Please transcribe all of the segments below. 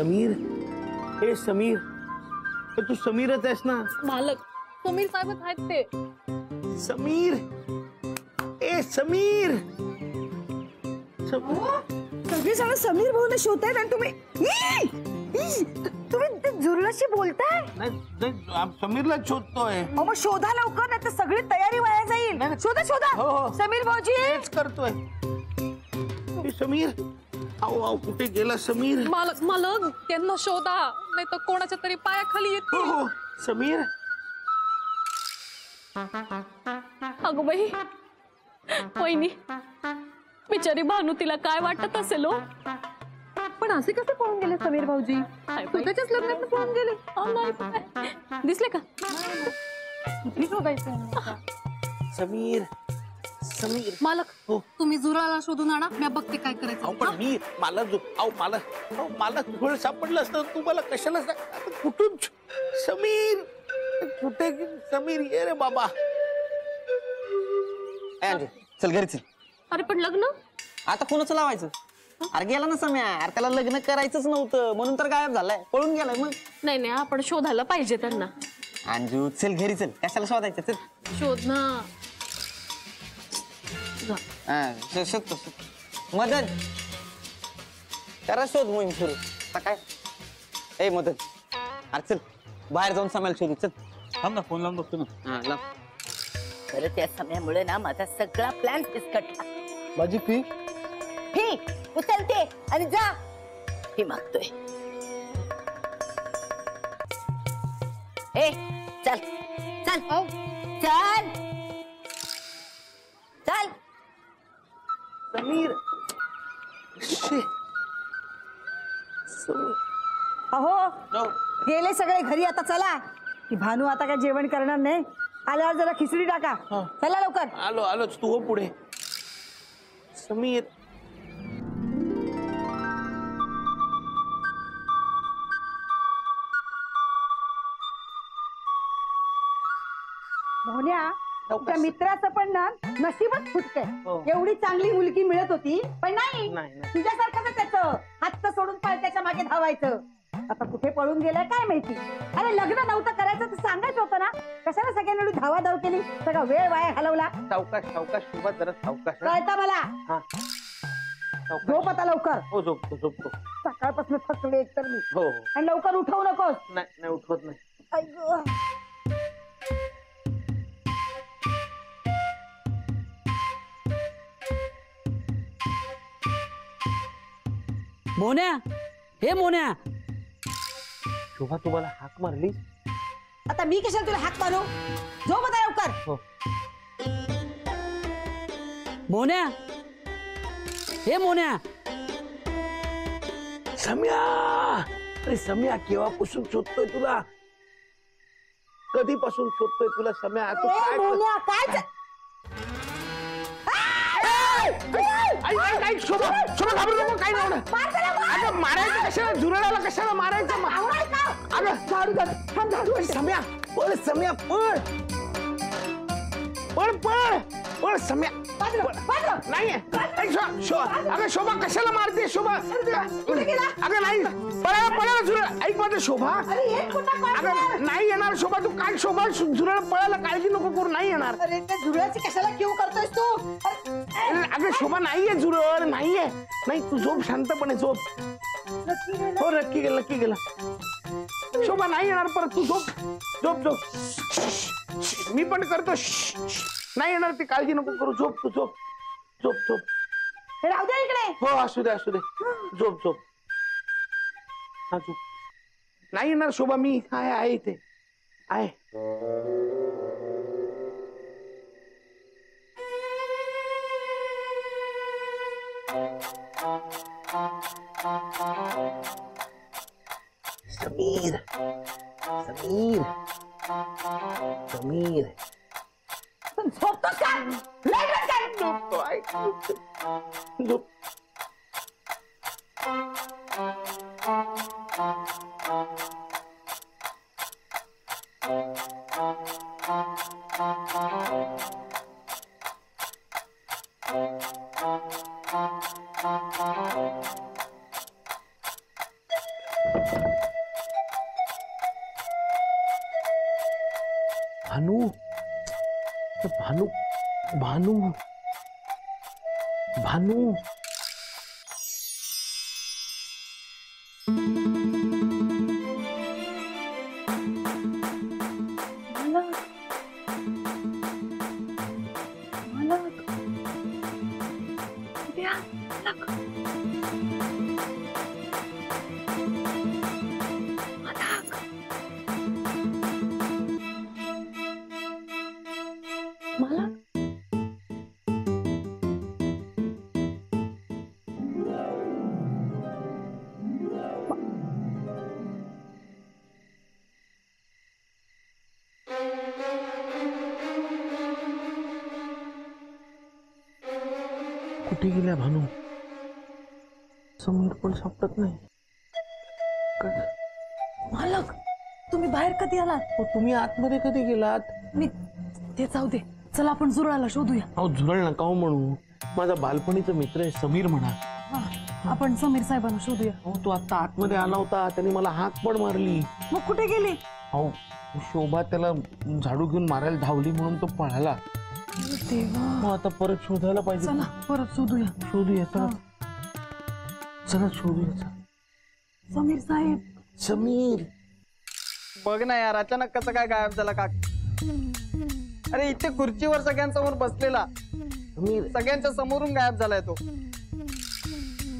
समीर, हे समीर, तू समीरच आहेस ना? मालक समीर साहेबच आहेत ते. समीर, ए समीर, सगळे जण समीर भाऊला शोधतायत आणि तुम्ही झुरळाशी बोलताय? नाही, समीरला शोधतोय. मग शोधा लवकर, नाही तर सगळी तयारी वाया जाईल. शोधा शोधा. हो. समीर भाऊजी तेच करतोय. समीर, आओ आओ, कुठे गेला समीर? मालक मालक त्यांना शोधा, नाही तर कोणाच्या तरी पायाखाली येते. हो समीर. अगं बाई, वहिनी, बिचारी भानू, तिला काय वाटत असेल हो? पण असे कसे पळून गेले समीर भाऊजी? स्वतःच्याच लग्नात पळून गेले. दिसले का? कुठे शोधायचं? समीर, समीर. मालक, हो. तुम्ही झुरळाला शोधून आणा, मी बघते काय करायचं. पण मी मला झुरळ सापडलं असतं, तू मला कशाला कुठून? समीर कुठे? समीर ये रे बाबा. चल घरी चल. अरे पण लग्न आता कोणाचं लावायचं? अरे गेला ना सम्या, अरे त्याला लग्न करायचंच नव्हतं म्हणून तर गायब झालाय, पळून गेलाय. मग नाही नाही, आपण शोधायला पाहिजे त्यांना. अंजू चल घरी चल, कशाला शोधायचं? चल. शोध ना. शोधतो. मदन करा शोध मोहीम सुरू. काय ए मदन, अरे चल बाहेर जाऊन सम्याला शोधू. चल थांब ना, फोन लावून बघतो ना. हा लाव. खरं त्या समयामुळे ना माझा सगळा प्लॅन फिसकटला. माझी फी उचलते आणि जा. फी मागतोय. ए चल चल चल चल. समीर, अहो गेले सगळे घरी. आता चला. की भानू आता काय जेवण करणार नाही. आल्यावर जरा खिचडी टाका. चला लवकर. आलोच. तू हो पुढे. समीर, मोहन्या, त्या मित्राचं पण ना नशीबच फुटकंय. एवढी चांगली मुलगी मिळत होती, पण नाही. तुझ्यासारखं त्याचं हात सोडून त्याच्या मागे धावायचं. आता कुठे पळून गेलाय काय माहिती. अरे लग्न नव्हतं करायचं तर सांगायचं होतं ना. कशाला सगळ्यांनी एवढी धावाधाव केली? सगळा वेळ वाया घालवला. सावकाश शोभा, जरा सावकाश. कळतं मला. झोप आता लवकर. हो झोपतो. सकाळपासून थकले एकतर मी. हो. आणि लवकर उठवू नकोस. नाही उठवत नाही. अय्यो. मोन्या, हे मोन्या. शोभा, तुम्हाला हाक मारली? आता मी कशाला तुला हाक मारू? झोप आता लवकर. हो. मोन्या, हे मोन्या. सम्या, अरे सम्या, केव्हापासून शोधतोय तुला? कधीपासून शोधतोय तुला सम्या? तू काय मोहन्या, काय शोभा घाबरू नको. काय नाही होणार. मारायचं कशाला? झुरळाला कशाला मारायचं? सम्या पळ. सम्या पळ. सम्या नाही. अगं शोभा कशाला मारते? शोभा अगं नाही, पळायला झुरळ. ऐक माझं शोभा, अगं नाही येणार शोभा. तू काय शोभा, झुरळ पळायला काळजी नको करू. नाही येणार. अरे त्या झुरळाची कशाला क्यू करतोयस तू? अगं शोभा नाहीये झुरळ, नाहीये. नाही, तू झोप, शांतपणे झोप. हो नक्की गेला. शोभा नाही येणार परत. तू झोप. मी पण करतो. नाही येणार ती, काळजी नको करू. झोप तू, झोप. राहू दे इकडे. हो असू दे. झोप. हा झोप. नाही येणार शोभा. मी आहे इथे आहे. समीर झोपतोस का? झोप. भानू भानू भानू भानू कुठे गेल्या भानू? समीर पण सापडत नाही. मालक तुम्ही बाहेर कधी आलात? तुम्ही आतमध्ये कधी गेलात? मी ते जाऊ दे, चला आपण जुराळला शोधूया. अहो झुरळ नका हो म्हणू, माझा बालपणीचा मित्र आहे समीर म्हणा. आपण समीर साहेबांना शोधूया. हो तो आता आतमध्ये आला होता, त्याने मला हाक पण मारली. मग कुठे गेले? अहो शोभा त्याला झाडू घेऊन मारायला धावली म्हणून तो पळाला. मग आता परत शोधायला पाहिजे. चला परत शोधूया. शोधूया चला. चला शोधूया चला. समीर साहेब. समीर बघ ना यार, अचानक कसं काय गायब झाला का? अरे इथे खुर्चीवर सगळ्यांसमोर बसलेला, समीर सगळ्यांच्या समोरून गायब झालाय तो.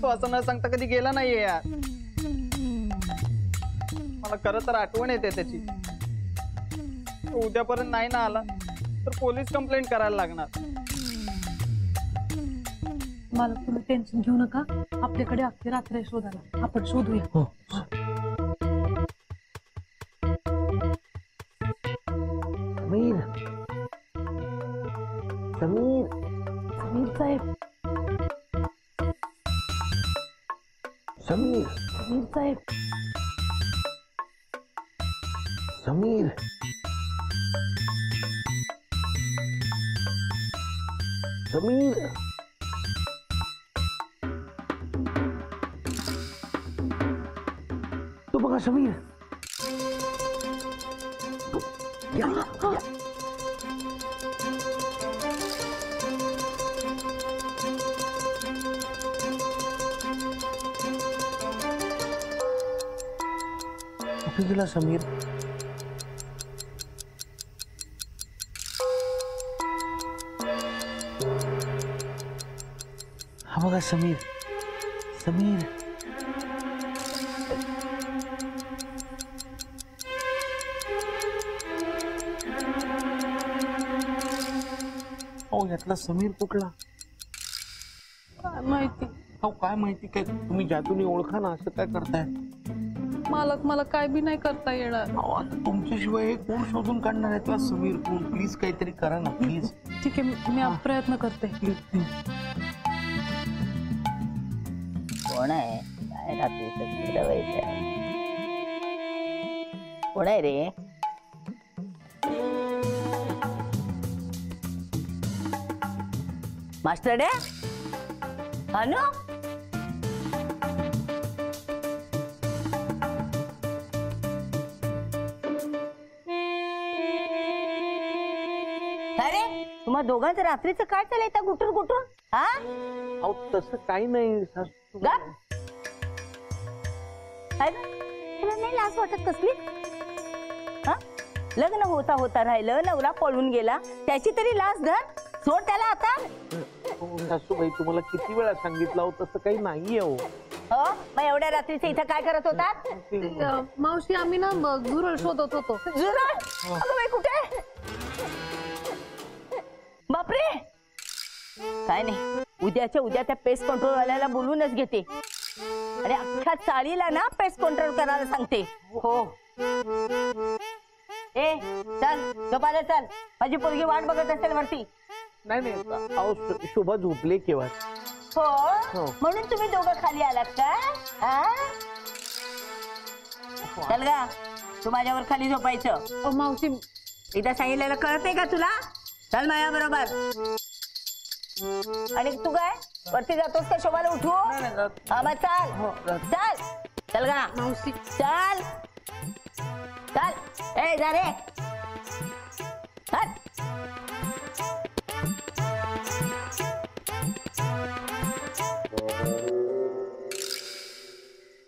तो असं न सांगता कधी गेला नाहीये यार. मला खरं तर आठवण येते त्याची. तो उद्यापर्यंत नाही ना आला तर पोलीस कंप्लेंट करायला लागणार. मालक तुम्ही टेन्शन घेऊ नका, आपल्याकडे अख्खी रात्र आहे शोधायला. आपण शोधूया. हो. समीर समीर समीर साहेब. समीर समीर साहेब. समीर समीर तो बघा समीर. या, या. कुठे गेला समीर? हा बघा समीर. समीर यातला समीर कुठला? काय माहिती. अहो काय माहिती काय, तुम्ही जादूने ओळखा ना, असं काय करताय? मालक मला काय बी नाही करता येणार. अहो आता तुमच्याशिवाय हे कोण शोधून काढणार आहे त्याला समीर कोण? प्लीज काहीतरी करा ना प्लीज. ठीक आहे, मी प्रयत्न करते. Please please. कोण आहे काय रात्री फिरवायचं? कोण आहे रे? मास्टर डे अनु अरे तुम्हा दोघांचं रात्रीचं काय चाललंय त्या गुटूर गुटूर? हा अहो तसं काही नाही सासू. गप. काय ग? तुला नाही लाज वाटत कसली? हा लग्न होता होता राहिलं, नवरा पळून गेला, त्याची तरी लाज धर. सोड त्याला आता. सासूबाई तुम्हाला किती वेळा सांगितलं हो, तसं काही नाहीये हो. हो मग एवढ्या रात्रीचे इथं काय करत होतात? मावशी आम्ही ना झुरळ शोधत होतो. जुरळ? अगं बाई कुठे? बापरे. काय नाही, उद्याच्या उद्या त्या पेस्ट कंट्रोल वाल्याला बोलूनच घेते आणि अख्ख्या चाळीला ना पेस्ट कंट्रोल करायला सांगते. हो ए चल झोपायला चल, माझी पोरगी वाट बघत असेल वरती. नाही नाही अहो शोभा झोपले केव्हा. हो म्हणून तुम्ही दोघं खाली आलात का? चल गा तू माझ्यावर खाली झोपायचं. मावशी एकदा सांगितलेलं कळत नाही का तुला? चल माझ्या बरोबर. आणि तू काय वरती जातोस का शोभाला उठवू? हा मग चाल चाल. चल गा मावशी चल चल ए जा रे हट.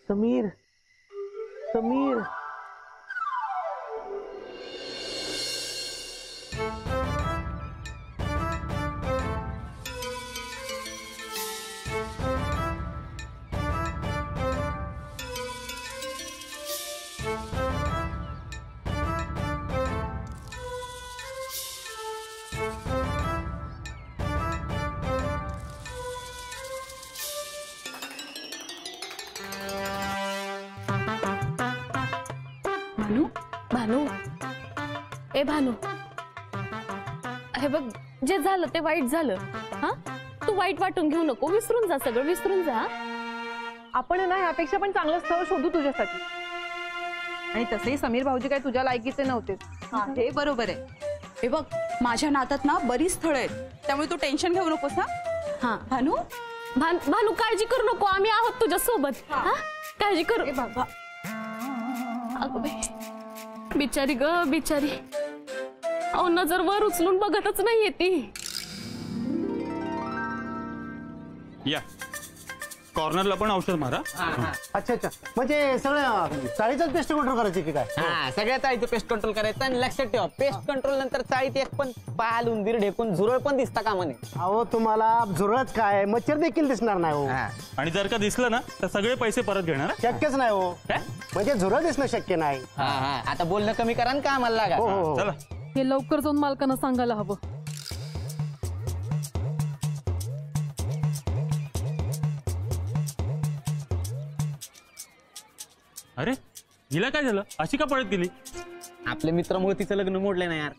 समीर समीर भानू भानू ए भानू हे बघ जे झालं ते वाईट झालं. हा तू वाईट वाटून घेऊ नको. विसरून जा सगळं विसरून जा. आपण ना यापेक्षा पण चांगलं स्थळ शोधू तुझ्यासाठी. आणि तसंही समीर भाऊजी काय तुझ्या लायकीचे नव्हते. हे बरोबर आहे. हे बघ माझ्या नातात ना बरीच स्थळ आहेत त्यामुळे तू टेन्शन घेऊ नकोस ना. हा भानू भानू काळजी करू नको. आम्ही आहोत तुझ्या सोबत. हा काळजी करू. बाबा अगं बाई बिचारी ग बिचारी. अहो नजर वर उचलून बघतच नाहीये ती. या कॉर्नरला पण औषध मारा. अच्छा अच्छा म्हणजे सगळं चाळीचाच पेस्ट कंट्रोल करायची की काय? हा सगळ्या चाळीचं पेस्ट कंट्रोल करायचं. आणि लक्षात ठेवा पेस्ट कंट्रोल नंतर चाळीत एक पण पाल उंदीर ढेकून झुरळ पण दिसता कामा नये. अहो तुम्हाला झुरळच काय मच्छर देखील दिसणार नाही हो. आणि जर का दिसलं ना तर सगळे पैसे परत घेणार. शक्यच नाही हो. काय? म्हणजे झुरळ दिसणं शक्य नाही. आता बोलणं कमी करा ना कामाला लागा. हो हो चला हे लवकर जाऊन मालकांना सांगायला हवं. अरे हिला काय झालं अशी का पळत गेली. आपल्या मित्रामुळे तिचं लग्न मोडलं ना यार.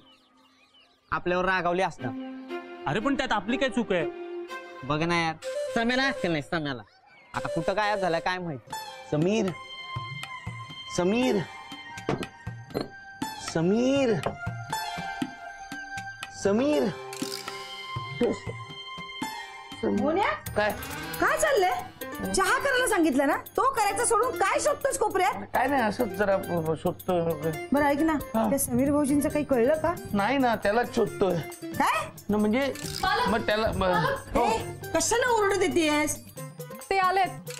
आपल्यावर रागावली असणार. अरे पण त्यात आपली काय चूक आहे. बघ ना यार सम्याला असेल नाही सम्याला. आता कुठं काय झालं काय माहिती. समीर समीर समीर समीर मोन्या काय काय चाललंय? चहा करायला सांगितलं ना तो करायचा सोडून काय शोधतोस कोपऱ्यात? काय नाही असंच जरा शोधतोय. बरं ऐक ना त्या समीर भाऊजींचं काही कळलं का? नाही ना त्यालाच शोधतोय काय ना. म्हणजे मग त्याला हो. कशाला ओरडत येतेस? ते आलेत.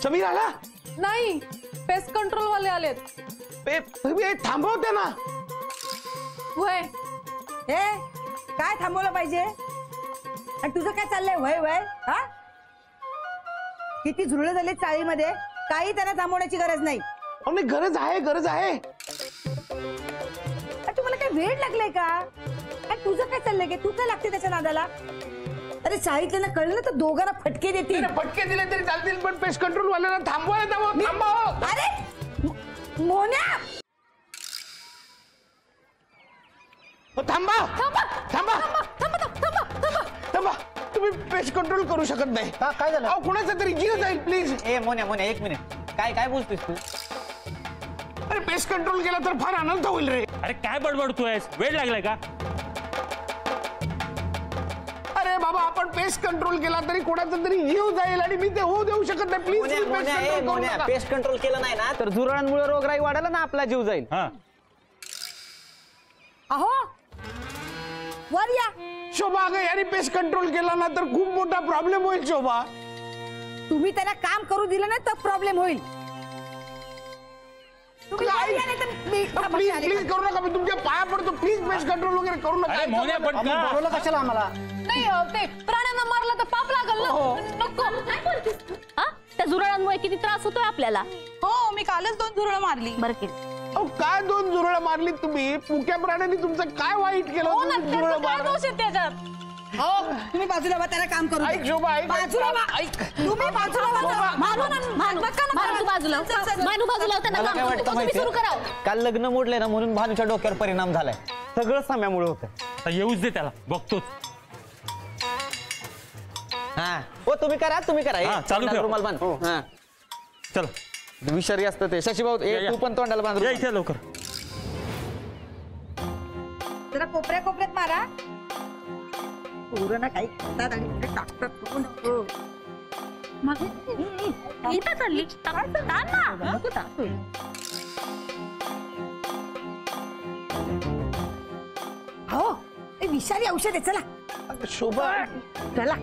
समीर आला. नाही पेस्ट कंट्रोल वाले आलेत. थांबवते ना. वय ए काय थांबवलं पाहिजे? आणि तुझं काय चाललंय वय वय हा? किती झुरळ झाले चाळीमध्ये. काही त्यांना थांबवण्याची गरज नाही. नाही गरज आहे गरज आहे. तुम्हाला काय वेळ लागलाय का? आणि तुझं काय चाललंय की तू काय लागते त्याच्या नादाला? अरे चाळीतल्या कळलं ना तर दोघांना फटके देतील. फटके दिले तरी चालतील पण पेस्ट कंट्रोल वाल्याला थांबवायला थांबव. अरे मोन्या थांबा थांबा थांबा. तुम्ही पेस्ट कंट्रोल करू शकत नाही. काय झालं? अहो कुणाचा तरी जीव जाईल प्लीज. ए मोन्या मोन्या एक मिनिट. काय काय बोलतोस तू. अरे पेस्ट कंट्रोल केला तर फार अनर्थ होईल रे. अरे काय बडबडतोय वेळ लागलाय का. अरे बाबा आपण पेस्ट कंट्रोल केला तरी कोणाचा तरी जीव जाईल आणि मी ते होऊ देऊ शकत नाही. प्लीज पेस्ट कंट्रोल केलं नाही ना तर झुरळांमुळे रोगराई वाढायला ना आपला जीव जाईल. हा अहो वर या. शोभा अगं याने पेस्ट कंट्रोल केला ना तर खूप मोठा प्रॉब्लेम होईल शोभा. तुम्ही त्याला काम करू दिलं ना तर प्रॉब्लेम होईल. तुम्ही वर या नाही तर मी- प्लीज प्लीज करू नका. मी तुमच्या पाया पडतो प्लीज पेस्ट कंट्रोल वगैरे करू नका. अरे मोन्या पण अहो, का? बोलवलं कशाला आम्हाला? नाही ते प्राण्यांना मारलं तर पाप लागल ना. नको. काय बोलतेस तू? हा त्या झुरळांमुळे किती त्रास होतोय आपल्याला. हो मी कालच 2 झुरळ मारली. बरं केलं. अहो काय 2 झुरळ मारली तुम्ही. मुक्या प्राण्याने तुमचं काय वाईट केलं. हो ना झुरळ त्याचं काय मारलं. दोष आहे त्याच्यात? हो तुम्ही बाजूला वा त्याला काम करू ऐक द्या. शोभा ऐक बाजूला वा. तुम्ही बाजूला वा. भानू तू बाजूला भानू बाजूला त्यांना मला काम काय करू वाटतं दे. तुम्ही माहिती सुरू करावं. काल लग्न मोडले ना म्हणून भानूच्या डोक्यावर परिणाम झालाय. सगळं साम्यामुळे होतं. आता येऊच दे त्याला बघतोच. हा हो तुम्ही करा तुम्ही करा. हा, चालू ठेव. रुमाल बांध. हा चला विषारी असतं ते. शशीभाऊ या. तू पण तोंडाला बांध या रुमाल. इथे लवकर. जरा कोपऱ्या कोपऱ्यात मारा. पोरं ना काही खातात आणि टाकतात. इथं चालली हो ए, विषारी औषध आहे चला अगं शोभा चला.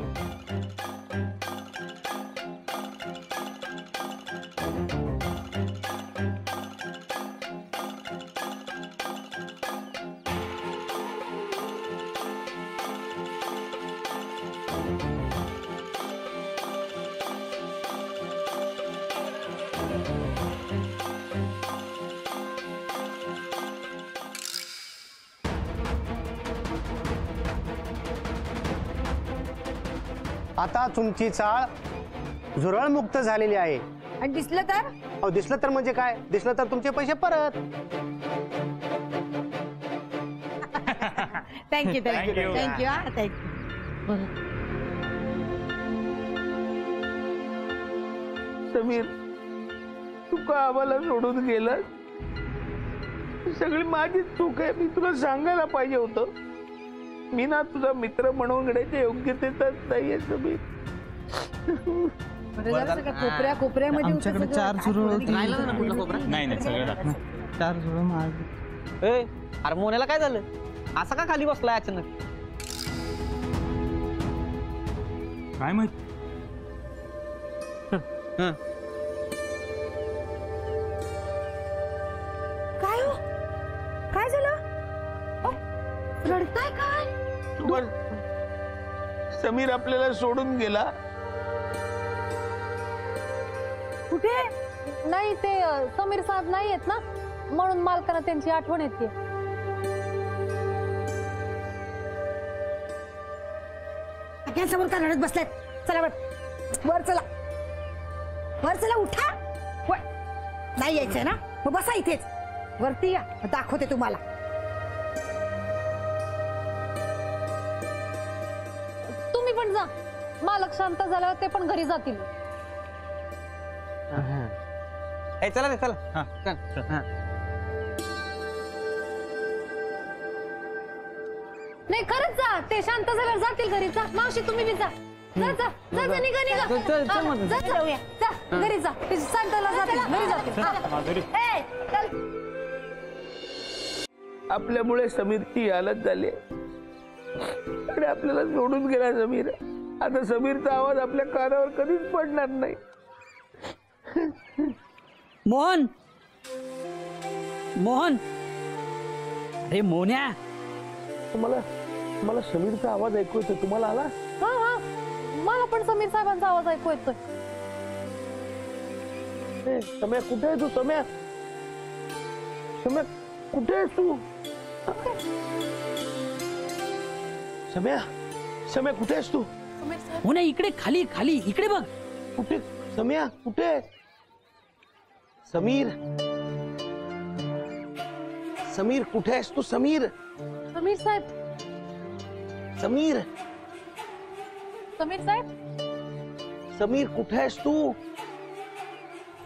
आता तुमची चाळ झुरळमुक्त झालेली आहे. आणि दिसलं तर अहो दिसलं तर म्हणजे काय? दिसलं तर तुमचे पैसे परत. Thank you thank you Thank you. Thank you हा थँक्यू. समीर तू का आम्हाला सोडून गेलास? सगळी माझी चूक आहे. मी तुला सांगायला पाहिजे होतं. मी ना तुझा मित्र म्हणून गड्याच्या योग्यतेतच नाहीये समीर. कोपऱ्या कोपऱ्यामध्ये आमच्याकडे होतं चार सगळं. झुरळ होती. राहिला ना कुठला कोपरा? नाही नाही सगळं दाखव. चार झुरळ मारली. ए अरे मोन्याला काय झालं? असा का खाली बसलाय अचानक? काय माहित? काय हो काय झालं? अहो, रडताय काय? समीर आपल्याला सोडून गेला. कुठे? नाही ते समीर साहेब नाही आहेत ना, म्हणून मालकाला त्यांची आठवण येते. सगळ्यांसमोर का रडत बसलात? चला वर चला वर चला उठा. वर. नाही यायचंय ना मग बसा इथेच. वरती या दाखवते तुम्हाला. तुम्ही पण जा. मालक शांत झाल्यावर ते पण घरी जातील. ए चला रे चला. हा. चल. हा. नाही खरंच जा. ते शांत झाल्यावर जातील घरी. जा मावशी तुम्ही बी जा. जा जा जा जा निघा निघा. चल, चल, चल हा, मग. जा, जा. जा घरी जा. ते शांतला जातील घरी जातील. हा. माधुरी ए, चल. आपल्यामुळे समीरची हालत झाली आणि आपल्याला सोडून गेला समीर. आता समीरचा आवाज आपल्या कानावर कधीच पडणार नाही. मोहन मोहन अरे मोन्या मला समीरचा आवाज ऐकू येतो. तुम्हाला आला? हा हा मला पण समीर साहेबांचा आवाज ऐकू येतोय. ए, सम्या कुठे आहे तू? सम्या सम्या कुठे आहेस तू? सम्या सम्या कुठे आहेस तू? मोन्या इकडे खाली खाली इकडे बघ. कुठे? सम्या कुठे? समीर समीर कुठे आहेस तू? समीर समीर साहेब. समीर समीर साहेब. समीर कुठे आहेस तू?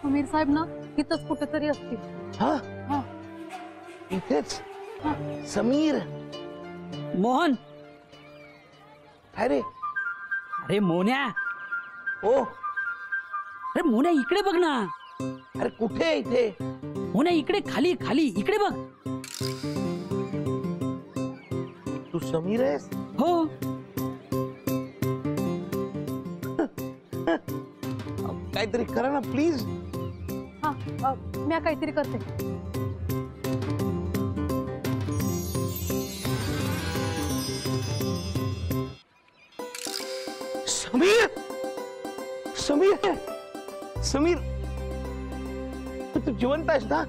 समीर साहेब ना इथंच कुठेतरी असतील. हा हा. इथेच. समीर मोहन अरे अरे मोन्या ओ अरे मोन्या इकडे बघ ना. अरे कुठे? इथे मोन्या इकडे खाली खाली इकडे बघ. तू समीर आहेस? हो काहीतरी करा ना प्लीज. हा मी काहीतरी करते. समीर समीर समीर तू जिवंत आहेस ना?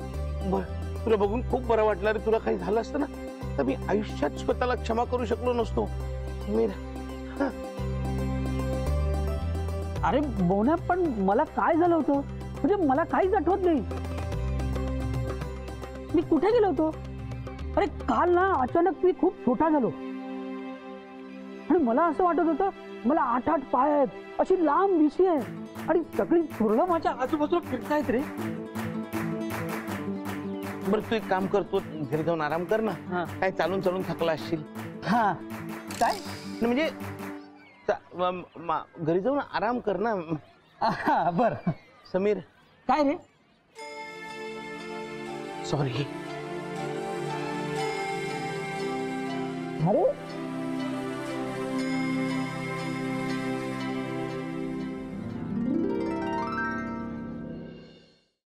बरं तुला बघून खूप बरं वाटलं रे. तुला काही झालं असतं ना तर मी आयुष्यात स्वतःला क्षमा करू शकलो नसतो. समीर हा. अरे मोन्या पण मला काय झालं होतं म्हणजे मला काहीच आठवत नाही. मी कुठे गेलो होतो? अरे काल ना अचानक मी खूप छोटा झालो आणि मला असं वाटत होतं मला 8-8 पाय आहेत, अशी लांब मिशी आहे आणि सगळी झुरळं माझ्या आजूबाजूला फिरतायत रे. बरं तू एक काम कर, तू घरी जाऊन आराम कर ना. काय चालून चालून थकला असशील. हा काय म्हणजे घरी जाऊन आराम कर ना. बर समीर काय रे सॉरी. अरे